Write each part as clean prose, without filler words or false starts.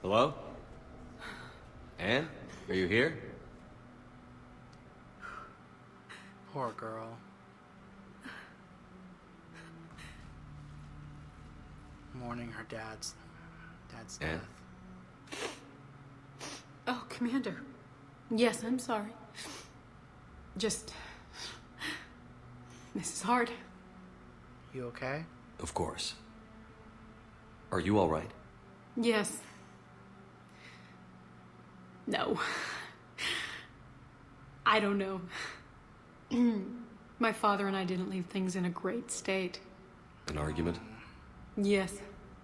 Hello? Anne? Are you here? Poor girl. Mourning her dad's Anne? death. Oh, Commander. Yes, I'm sorry. Just... This is hard. You okay? Of course. Are you all right? Yes. No. I don't know. My father and I didn't leave things in a great state. An argument? Yes.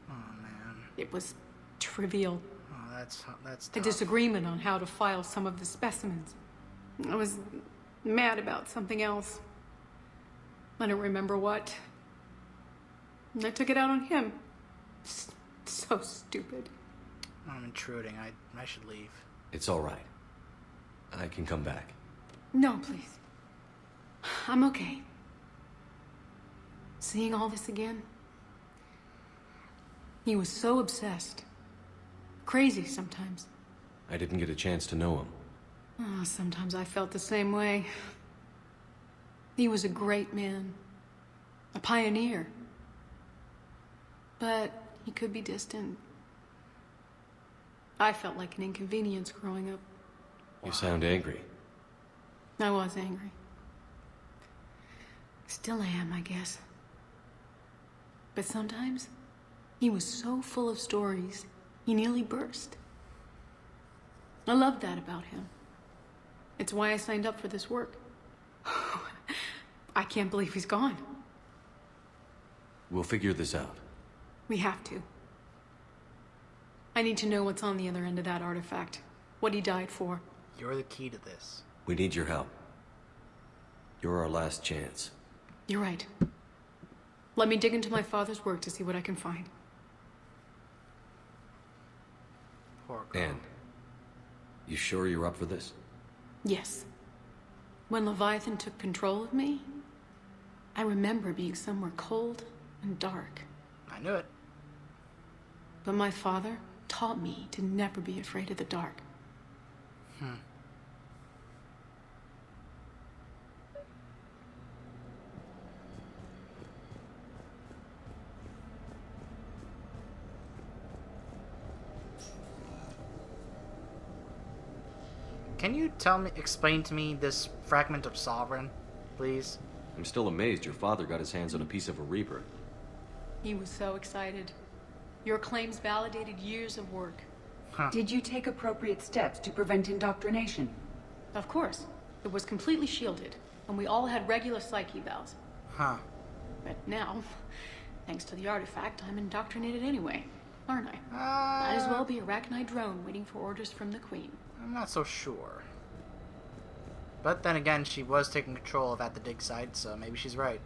Oh man. It was trivial. Oh, that's A tough. disagreement on how to file some of the specimens. I was mad about something else. I don't remember what. And I took it out on him. So stupid. I'm intruding. I should leave. It's all right. I can come back. No, please. I'm okay. Seeing all this again? He was so obsessed. Crazy sometimes. I didn't get a chance to know him. Oh, sometimes I felt the same way. He was a great man. A pioneer. But he could be distant. I felt like an inconvenience growing up. You sound angry. I was angry. Still am, I guess. But sometimes, he was so full of stories, he nearly burst. I love that about him. It's why I signed up for this work. I can't believe he's gone. We'll figure this out. We have to. I need to know what's on the other end of that artifact. What he died for. You're the key to this. We need your help. You're our last chance. You're right. Let me dig into my father's work to see what I can find. Poor girl. Anne, you sure you're up for this? Yes. When Leviathan took control of me, I remember being somewhere cold and dark. I knew it. But my father taught me to never be afraid of the dark. Can you explain to me this fragment of Sovereign, please? I'm still amazed your father got his hands on a piece of a Reaper. He was so excited. Your claims validated years of work. Did you take appropriate steps to prevent indoctrination? Of course. It was completely shielded, and we all had regular psych evals. Huh. But now, thanks to the artifact, I'm indoctrinated anyway, aren't I? Might as well be a Arachnite drone waiting for orders from the Queen. I'm not so sure. But then again, she was taking control of at the dig site, so maybe she's right.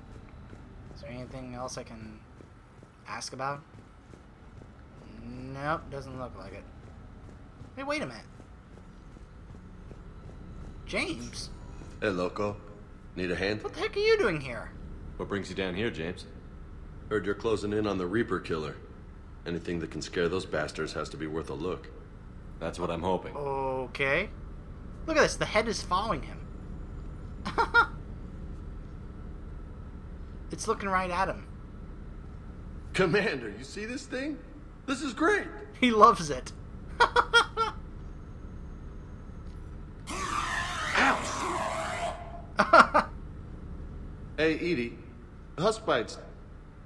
Is there anything else I can ask about? Nope, doesn't look like it. Hey, wait a minute. James? Hey, loco. Need a hand? What the heck are you doing here? What brings you down here, James? Heard you're closing in on the Reaper killer. Anything that can scare those bastards has to be worth a look. That's what I'm hoping. Okay. Look at this, the head is following him. It's looking right at him. Commander, you see this thing? This is great. He loves it. Hey, Edie. Husk bites,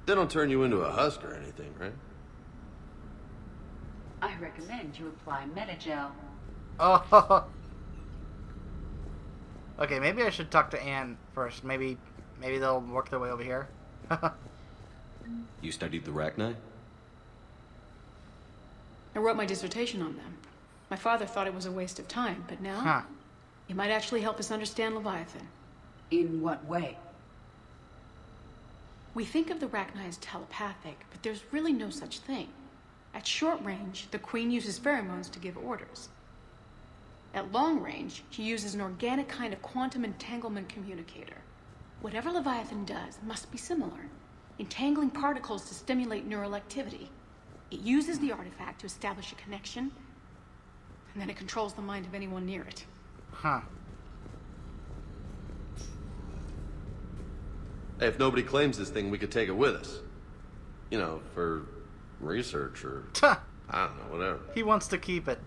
they don't turn you into a husk or anything, right? I recommend you apply Metagel. Oh. Okay, maybe I should talk to Anne first. Maybe they'll work their way over here. You studied the Rachni? I wrote my dissertation on them. My father thought it was a waste of time, but now Huh. it might actually help us understand Leviathan. In what way? We think of the Rachni as telepathic, but there's really no such thing. At short range, the Queen uses pheromones to give orders. At long range, she uses an organic kind of quantum entanglement communicator. Whatever Leviathan does must be similar, entangling particles to stimulate neural activity. It uses the artifact to establish a connection, and then it controls the mind of anyone near it. Huh. Hey, if nobody claims this thing, we could take it with us. You know, for research or Tuh. I don't know, whatever. He wants to keep it.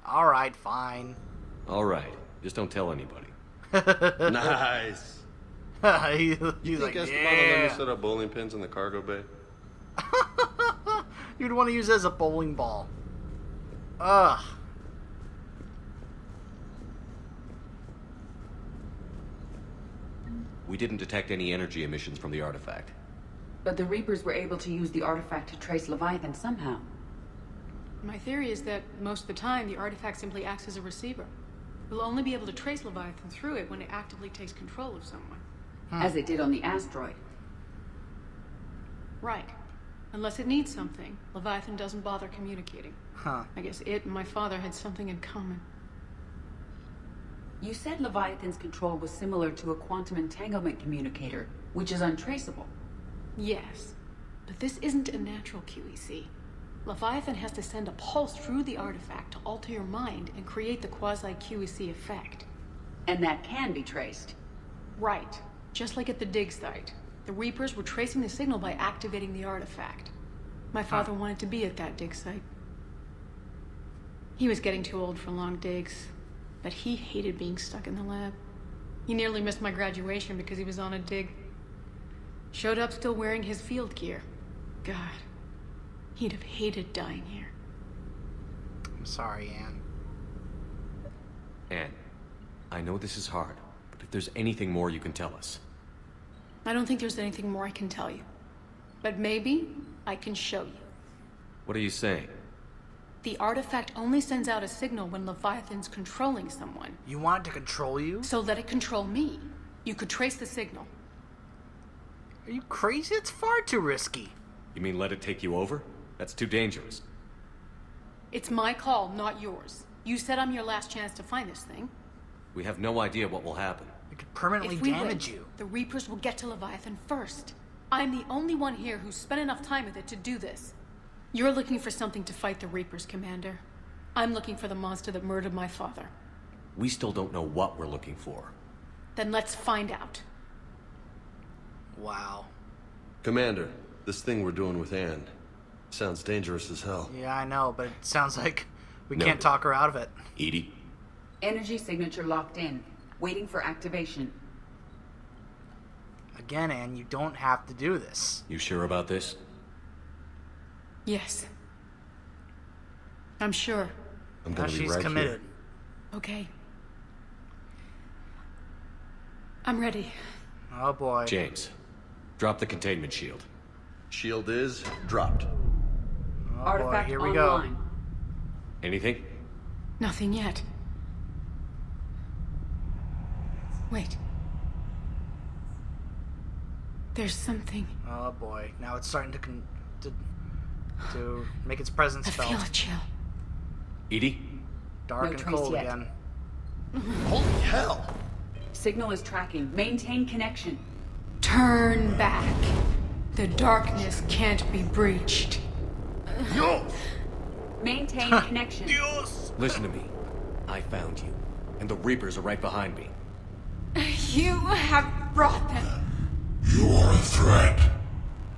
Alright, fine. All right. Just don't tell anybody. Nice. He's You like, think Esteban will let me yeah. set up bowling pins in the cargo bay? You'd want to use it as a bowling ball. Ugh. We didn't detect any energy emissions from the artifact. But the Reapers were able to use the artifact to trace Leviathan somehow. My theory is that most of the time, the artifact simply acts as a receiver. We'll only be able to trace Leviathan through it when it actively takes control of someone. As it did on the asteroid. Right. Unless it needs something, Leviathan doesn't bother communicating. Huh. I guess it and my father had something in common. You said Leviathan's control was similar to a quantum entanglement communicator, which is untraceable. Yes. But this isn't a natural QEC. Leviathan has to send a pulse through the artifact to alter your mind and create the quasi-QEC effect. And that can be traced. Right. Just like at the dig site. The Reapers were tracing the signal by activating the artifact. My father wanted to be at that dig site. He was getting too old for long digs, but he hated being stuck in the lab. He nearly missed my graduation because he was on a dig. Showed up still wearing his field gear. God, he'd have hated dying here. I'm sorry, Anne. Anne, I know this is hard, but if there's anything more you can tell us. I don't think there's anything more I can tell you. But maybe I can show you. What are you saying? The artifact only sends out a signal when Leviathan's controlling someone. You want it to control you? So let it control me. You could trace the signal. Are you crazy? It's far too risky. You mean let it take you over? That's too dangerous. It's my call, not yours. You said I'm your last chance to find this thing. We have no idea what will happen. It could permanently If we damage win, you. the Reapers will get to Leviathan first. I'm the only one here who's spent enough time with it to do this. You're looking for something to fight the Reapers, Commander. I'm looking for the monster that murdered my father. We still don't know what we're looking for. Then let's find out. Wow. Commander, this thing we're doing with Anne sounds dangerous as hell. Yeah, I know, but it sounds like we No. can't talk her out of it. Edie? Energy signature locked in, waiting for activation. Again, Anne, you don't have to do this. You sure about this? Yes. I'm sure. I'm Now gonna be she's right committed. Okay. I'm ready. Oh boy. James, drop the containment shield. here. Shield is dropped. Oh Artifact boy, here we go. online. Anything? Nothing yet. Wait. There's something. Oh boy. Now it's starting to make its presence I felt. feel a chill. Edie? Dark No and trace cold yet. again. Holy hell! Signal is tracking. Maintain connection. Turn back. The darkness can't be breached. Maintain connection. Listen to me. I found you, and the Reapers are right behind me. You have brought them. You are a threat.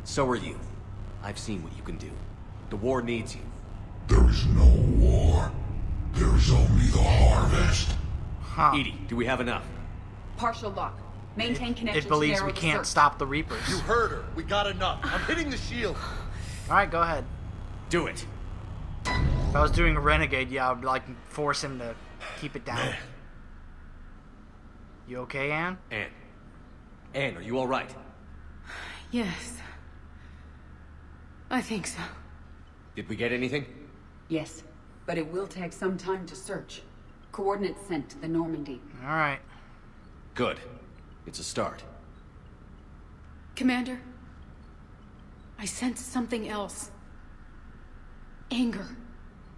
So are you. I've seen what you can do. The war needs you. There is no war. There is only the harvest. Huh. Edie, do we have enough? Partial lock. Maintain connection It believes to narrow we the can't search. stop the Reapers. You heard her. We got enough. I'm hitting the shield. Alright, go ahead. Do it. If I was doing a Renegade, yeah, I'd like force him to keep it down. You okay, Anne? Anne. Anne, are you all right? Yes. I think so. Did we get anything? Yes, but it will take some time to search. Coordinates sent to the Normandy. Alright. Good. It's a start. Commander, I sense something else. Anger.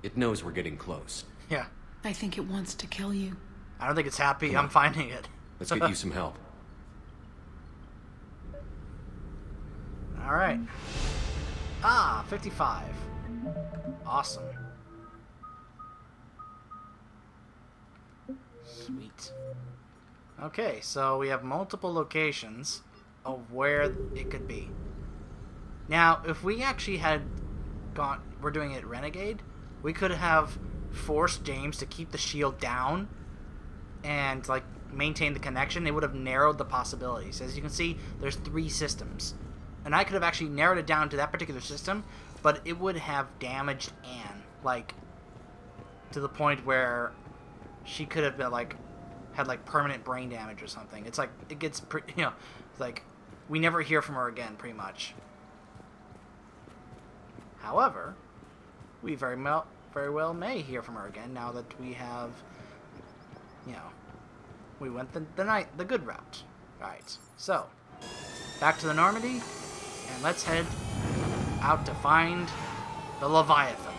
It knows we're getting close. Yeah. I think it wants to kill you. I don't think it's happy. Come I'm on. finding it. Let's get you some help. Alright. Ah, 55. Awesome. Sweet. Okay, so we have multiple locations of where it could be. Now, if we actually had we're doing it Renegade, we could have forced James to keep the shield down and, like, maintain the connection. It would have narrowed the possibilities. As you can see, there's 3 systems. And I could have actually narrowed it down to that particular system, but it would have damaged Anne, like, to the point where she could have been, like, had, like, permanent brain damage or something. It's like, it gets, you know, it's like, we never hear from her again, pretty much. However, we very well may hear from her again now that we have, you know, we went the good route. Right. So, back to the Normandy, and let's head out to find the Leviathan.